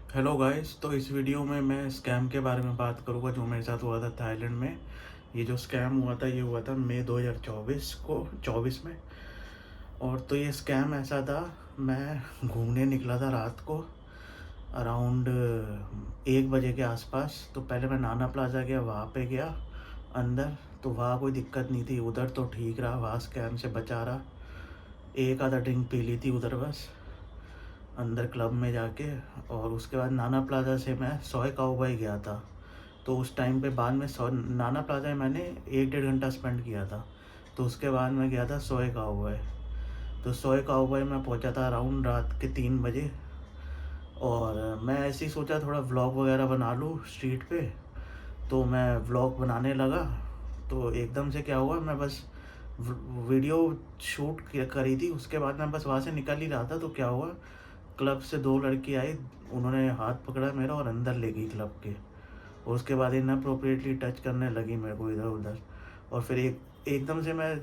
Hello guys. तो इस video में मैं स्कैम के बारे में बात करूँगा जो मेरे साथ हुआ था थाईलैंड में। ये जो स्कैम हुआ था ये हुआ था मई 2024 को 24 में। और तो ये स्कैम ऐसा था, मैं घूमने निकला था रात को अराउंड 1 बजे के आसपास। तो पहले मैं नाना प्लाजा गया, वहाँ पे गया अंदर। तो वहाँ कोई दिक्कत नहीं थी, उधर तो ठीक रहा, वहाँ स्कैम से बचा रहा। एक आधा ड्रिंक पी ली थी उधर बस, अंदर क्लब में जाके। और उसके बाद नाना प्लाज़ा से मैं सोए काउबॉय गया था। तो उस टाइम पे बाद में नाना प्लाज़ा में मैंने 1 डेढ़ घंटा स्पेंड किया था। तो उसके बाद मैं गया था सोए काउबॉय। तो सोए काउबॉय में पहुंचा था अराउंड रात के 3 बजे। और मैं ऐसे ही सोचा थोड़ा व्लॉग वगैरह बना लूँ स्ट्रीट पे। तो मैं व्लॉग बनाने लगा। तो एकदम से क्या हुआ, मैं बस वीडियो शूट करी थी। उसके बाद मैं बस वहाँ से निकल ही रहा था तो क्या हुआ, क्लब से 2 लड़की आई, उन्होंने हाथ पकड़ा मेरा और अंदर ले गई क्लब के। और उसके बाद इनअप्रोप्रिएटली टच करने लगी मेरे को इधर उधर। और फिर एकदम से मैं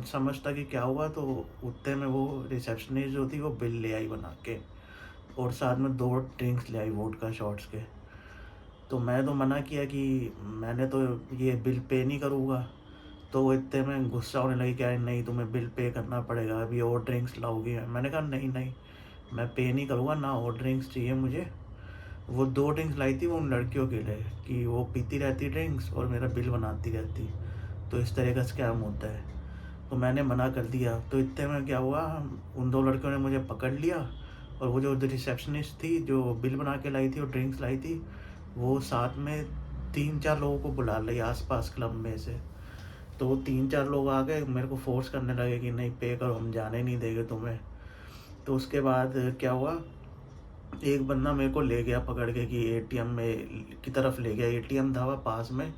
समझता कि क्या हुआ। तो उतने में वो रिसेप्शनिस्ट जो थी वो बिल ले आई बना के, और साथ में 2 ड्रिंक्स ले आई वोडका शॉट्स के। तो मैं तो मना किया कि मैंने तो ये बिल पे नहीं करूँगा। तो वो इतने में गुस्सा होने लगी, क्या नहीं तुम्हें बिल पे करना पड़ेगा, अभी और ड्रिंक्स लाओगी। मैंने कहा नहीं नहीं, मैं पे नहीं करूँगा ना, और ड्रिंक्स चाहिए मुझे। वो 2 ड्रिंक्स लाई थी वो उन लड़कियों के लिए कि वो पीती रहती ड्रिंक्स और मेरा बिल बनाती रहती। तो इस तरह का स्कैम होता है। तो मैंने मना कर दिया। तो इतने में क्या हुआ, उन 2 लड़कियों ने मुझे पकड़ लिया। और वो जो रिसेप्शनिस्ट थी जो बिल बना के लाई थी और ड्रिंक्स लाई थी, वो साथ में 3-4 लोगों को बुला ली आसपास क्लब में से। तो वो 3-4 लोग आ गए, मेरे को फोर्स करने लगे कि नहीं पे करो, हम जाने नहीं देंगे तुम्हें। तो उसके बाद क्या हुआ, एक बंदा मेरे को ले गया पकड़ के कि एटीएम में की तरफ ले गया। एटीएम था वहाँ पास में।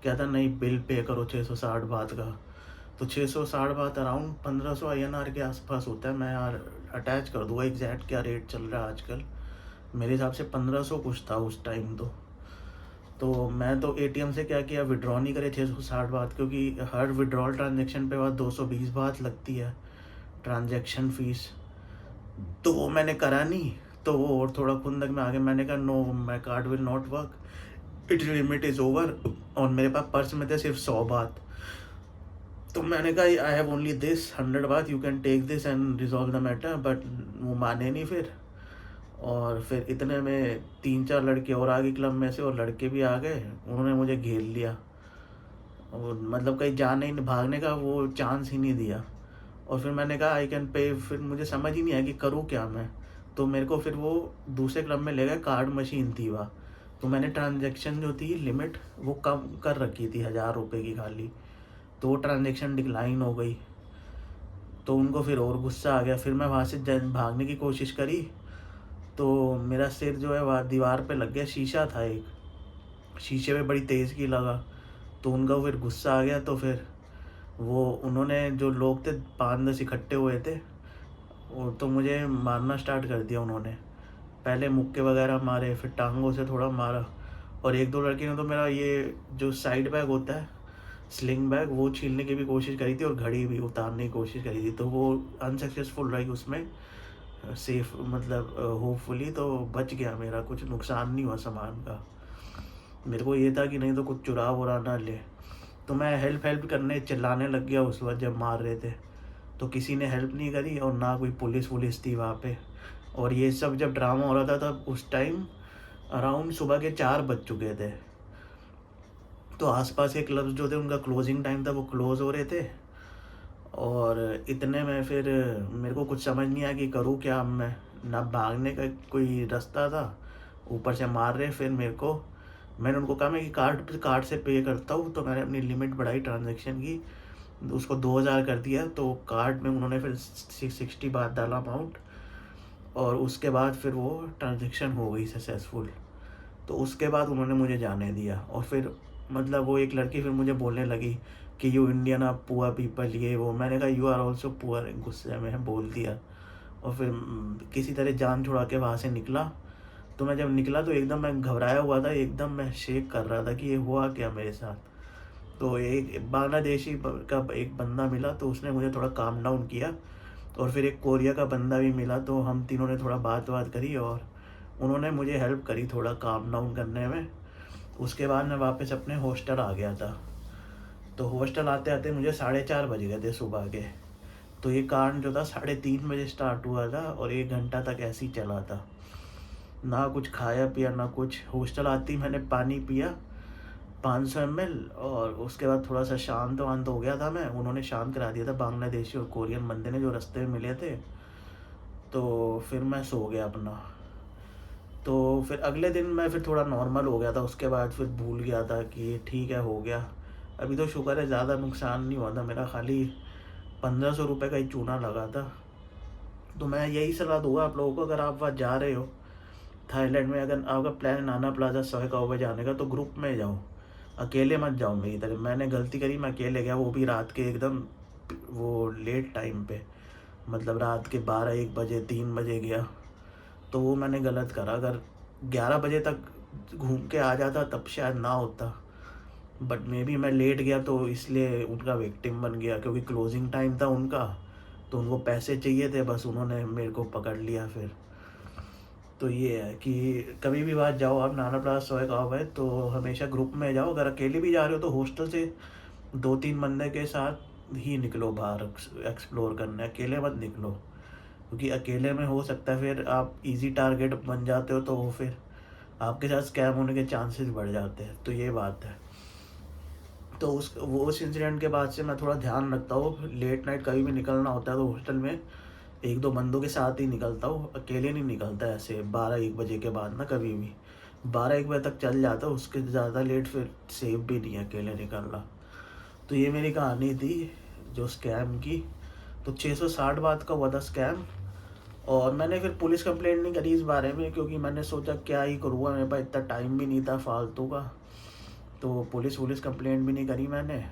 कहता नहीं बिल पे करो 660 बात का। तो 660 बात अराउंड 1500 INR के आसपास होता है। मैं यार अटैच कर दूंगा एग्जैक्ट क्या रेट चल रहा है आजकल। मेरे हिसाब से 1500 कुछ था उस टाइम। तो मैं तो एटीएम से क्या किया, विड्रॉ नहीं करे 660 बात, क्योंकि हर विड्रॉल ट्रांजेक्शन पे बाद 220 बात लगती है ट्रांजैक्शन फीस। तो वो मैंने करा नहीं। तो वो और थोड़ा खुंदक में आ गया। मैंने कहा no, my card will not work, it limit is over. और मेरे पास पर्स में थे सिर्फ 100 बात। तो मैंने कहा आई हैव ओनली दिस 100 बात, you can take this and resolve the matter. But वो माने नहीं फिर। और फिर इतने में 3-4 लड़के और आ गए क्लब में से, और लड़के भी आ गए, उन्होंने मुझे घेर लिया। और मतलब कहीं जाने भागने का वो चांस ही नहीं दिया। और फिर मैंने कहा आई कैन पे। फिर मुझे समझ ही नहीं आया कि करूँ क्या मैं। तो मेरे को फिर वो दूसरे क्लब में ले गए, कार्ड मशीन थी वहाँ। तो मैंने ट्रांजैक्शन जो थी लिमिट वो कम कर रखी थी 1000 रुपये की खाली। तो वो ट्रांजैक्शन डिक्लाइन हो गई। तो उनको फिर और गुस्सा आ गया। फिर मैं वहाँ से भागने की कोशिश करी। तो मेरा सिर जो है वहाँ दीवार पे लग गया। शीशा था एक, शीशे पे बड़ी तेज़ की लगा। तो उनका फिर गुस्सा आ गया। तो फिर वो उन्होंने जो लोग थे 5-10 इकट्ठे हुए थे, वो तो मुझे मारना स्टार्ट कर दिया उन्होंने। पहले मुक्के वगैरह मारे, फिर टांगों से थोड़ा मारा। और 1-2 लड़की ने तो मेरा ये जो साइड बैग होता है, स्लिंग बैग, वो छीलने की भी कोशिश करी थी, और घड़ी भी उतारने की कोशिश करी थी। तो वो अनसक्सेसफुल रही उसमें। सेफ मतलब होपफुली तो बच गया, मेरा कुछ नुकसान नहीं हुआ सामान का। मेरे को ये था कि नहीं तो कुछ चुरा वुरा ना ले। तो मैं हेल्प हेल्प करने चिल्लाने लग गया उस वक्त जब मार रहे थे। तो किसी ने हेल्प नहीं करी, और ना कोई पुलिस वुलिस थी वहाँ पे। और ये सब जब ड्रामा हो रहा था तब उस टाइम अराउंड सुबह के 4 बज चुके थे। तो आसपास के क्लब्स जो थे उनका क्लोजिंग टाइम था, वो क्लोज़ हो रहे थे। और इतने में फिर मेरे को कुछ समझ नहीं आया कि करूँ क्या अब मैं। ना भागने का कोई रास्ता था, ऊपर से मार रहे। फिर मेरे को, मैंने उनको कहा मैं कि कार्ड से पे करता हूँ। तो मैंने अपनी लिमिट बढ़ाई ट्रांजैक्शन की, उसको 2000 कर दिया। तो कार्ड में उन्होंने फिर 60 बात डाला अमाउंट। और उसके बाद फिर वो ट्रांजैक्शन हो गई सक्सेसफुल। तो उसके बाद उन्होंने मुझे जाने दिया। और फिर मतलब वो एक लड़की फिर मुझे बोलने लगी कि you Indian are poor people, ये वो। मैंने कहा यू आर ऑल्सो पुअर, गुस्से में बोल दिया। और फिर किसी तरह जान छुड़ा के वहाँ से निकला। तो मैं जब निकला तो एकदम मैं घबराया हुआ था, एकदम मैं शेक कर रहा था कि ये हुआ क्या मेरे साथ। तो एक बांग्लादेशी का एक बंदा मिला, तो उसने मुझे थोड़ा काम डाउन किया। और फिर एक कोरिया का बंदा भी मिला, तो हम तीनों ने थोड़ा बात करी। और उन्होंने मुझे हेल्प करी थोड़ा काम डाउन करने में। उसके बाद मैं वापस अपने हॉस्टल आ गया था। तो हॉस्टल आते आते मुझे 4:30 बज गए थे सुबह के। तो ये कांड जो था 3:30 बजे स्टार्ट हुआ था और 1 घंटा तक ऐसे ही चला था। ना कुछ खाया पिया ना कुछ। हॉस्टल आते ही मैंने पानी पिया 500 ml, और उसके बाद थोड़ा सा शांत वांत हो गया था मैं। उन्होंने शांत करा दिया था, बांग्लादेशी और कोरियन बंदे ने जो रास्ते में मिले थे। तो फिर मैं सो गया अपना। तो फिर अगले दिन मैं फिर थोड़ा नॉर्मल हो गया था। उसके बाद फिर भूल गया था कि ठीक है, हो गया। अभी तो शुक्र है ज़्यादा नुकसान नहीं हुआ था मेरा, खाली 1500 रुपये का ही चूना लगा था। तो मैं यही सलाह दूंगा आप लोगों को, अगर आप वहाँ जा रहे हो थाईलैंड में, अगर आपका प्लान नाना प्लाजा सोए काओबे जाने का, तो ग्रुप में जाओ, अकेले मत जाओ। मेरी तरह मैंने गलती करी, मैं अकेले गया, वो भी रात के एकदम वो लेट टाइम पे, मतलब रात के 12-1 बजे 3 बजे गया। तो वो मैंने गलत करा। अगर 11 बजे तक घूम के आ जाता तब शायद ना होता, बट मे बी मैं लेट गया तो इसलिए उनका विक्टिम बन गया, क्योंकि क्लोजिंग टाइम था उनका। तो उनको पैसे चाहिए थे, बस उन्होंने मेरे को पकड़ लिया फिर। तो ये है कि कभी भी बात जाओ आप नाना प्लाजा सोए गाँव है तो हमेशा ग्रुप में जाओ। अगर अकेले भी जा रहे हो तो हॉस्टल से 2-3 बंदे के साथ ही निकलो बाहर एक्सप्लोर करने, अकेले मत निकलो। क्योंकि अकेले में हो सकता है फिर आप इजी टारगेट बन जाते हो, तो वो फिर आपके साथ स्कैम होने के चांसेस बढ़ जाते हैं। तो ये बात है। तो उस इंसिडेंट के बाद से मैं थोड़ा ध्यान रखता हूँ। लेट नाइट कभी भी निकलना होता है तो हॉस्टल में 1-2 बंदों के साथ ही निकलता हूँ, अकेले नहीं निकलता ऐसे 12-1 बजे के बाद ना। कभी भी 12-1 बजे तक चल जाता, उसके ज़्यादा लेट फिर सेफ भी नहीं है अकेले निकलना। तो ये मेरी कहानी थी जो स्कैम की। तो 660 बात का हुआ था स्कैम। और मैंने फिर पुलिस कंप्लेंट नहीं करी इस बारे में, क्योंकि मैंने सोचा क्या ही करूँगा, मेरे पास इतना टाइम भी नहीं था फालतू का। तो पुलिस कंप्लेंट भी नहीं करी मैंने।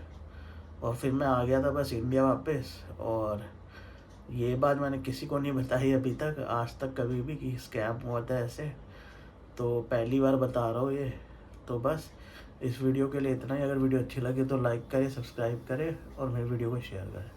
और फिर मैं आ गया था बस इंडिया वापस। और ये बात मैंने किसी को नहीं बताई अभी तक, आज तक कभी भी, कि स्कैम हुआ था ऐसे। तो पहली बार बता रहा हूँ ये। तो बस इस वीडियो के लिए इतना ही। अगर वीडियो अच्छी लगे तो लाइक करें, सब्सक्राइब करें और मेरे वीडियो को शेयर करें।